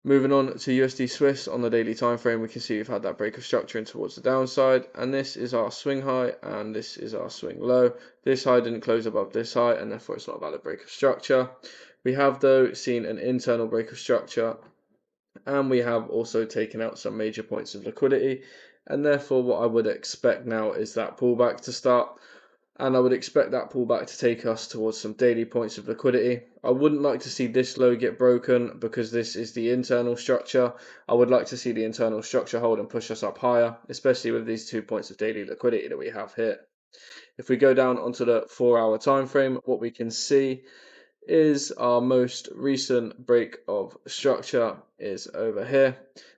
Moving on to USD Swiss on the daily time frame, we can see we've had that break of structure in towards the downside, and this is our swing high and this is our swing low. This high didn't close above this high, and therefore it's not a valid break of structure. We have though seen an internal break of structure, and we have also taken out some major points of liquidity, and therefore what I would expect now is that pullback to start. And I would expect that pullback to take us towards some daily points of liquidity. I wouldn't like to see this low get broken because this is the internal structure. I would like to see the internal structure hold and push us up higher, especially with these 2 points of daily liquidity that we have here. If we go down onto the 4-hour time frame, what we can see is our most recent break of structure is over here.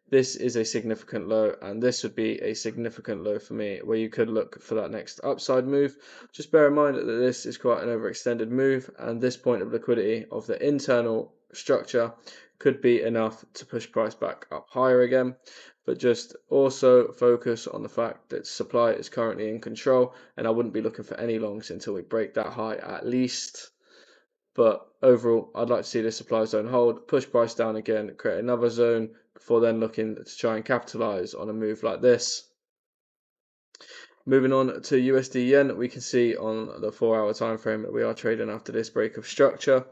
This is a significant low, and this would be a significant low for me, where you could look for that next upside move. Just bear in mind that this is quite an overextended move, and this point of liquidity of the internal structure could be enough to push price back up higher again. But just also focus on the fact that supply is currently in control, and I wouldn't be looking for any longs until we break that high at least. But overall, I'd like to see this supply zone hold, push price down again, create another zone before then looking to try and capitalize on a move like this. Moving on to USD yen, we can see on the 4-hour time frame that we are trading after this break of structure,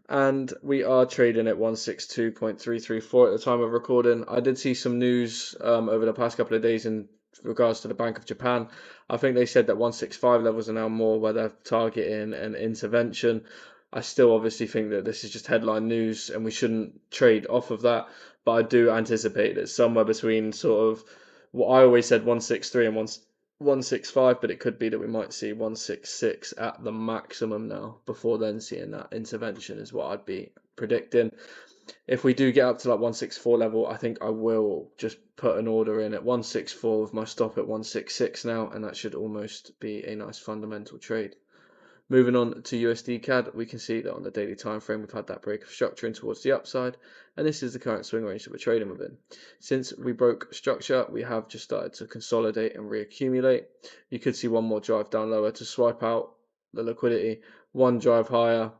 and we are trading at 162.334 at the time of recording. I did see some news over the past couple of days in regards to the Bank of Japan. I think they said that 165 levels are now more where they're targeting an intervention. I still obviously think that this is just headline news and we shouldn't trade off of that, but I do anticipate that somewhere between sort of what I always said 163 and 165, but it could be that we might see 166 at the maximum now before then seeing that intervention is what I'd be predicting. If we do get up to like 164 level, I think I will just put an order in at 164 with my stop at 166 now, and that should almost be a nice fundamental trade. Moving on to USDCAD, we can see that on the daily time frame we've had that break of structure in towards the upside, and this is the current swing range that we're trading within. Since we broke structure, we have just started to consolidate and reaccumulate. You could see one more drive down lower to swipe out the liquidity, one drive higher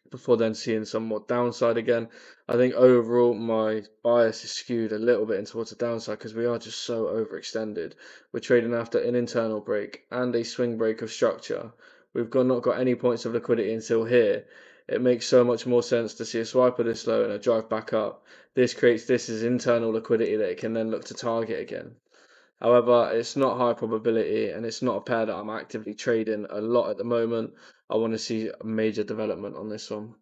before then seeing some more downside again. I think overall my bias is skewed a little bit in towards the downside because we are just so overextended. We're trading after an internal break and a swing break of structure. We've not got any points of liquidity until here. It makes so much more sense to see a swipe of this low and a drive back up. This creates this as internal liquidity that it can then look to target again. However, it's not high probability and it's not a pair that I'm actively trading a lot at the moment. I want to see a major development on this one.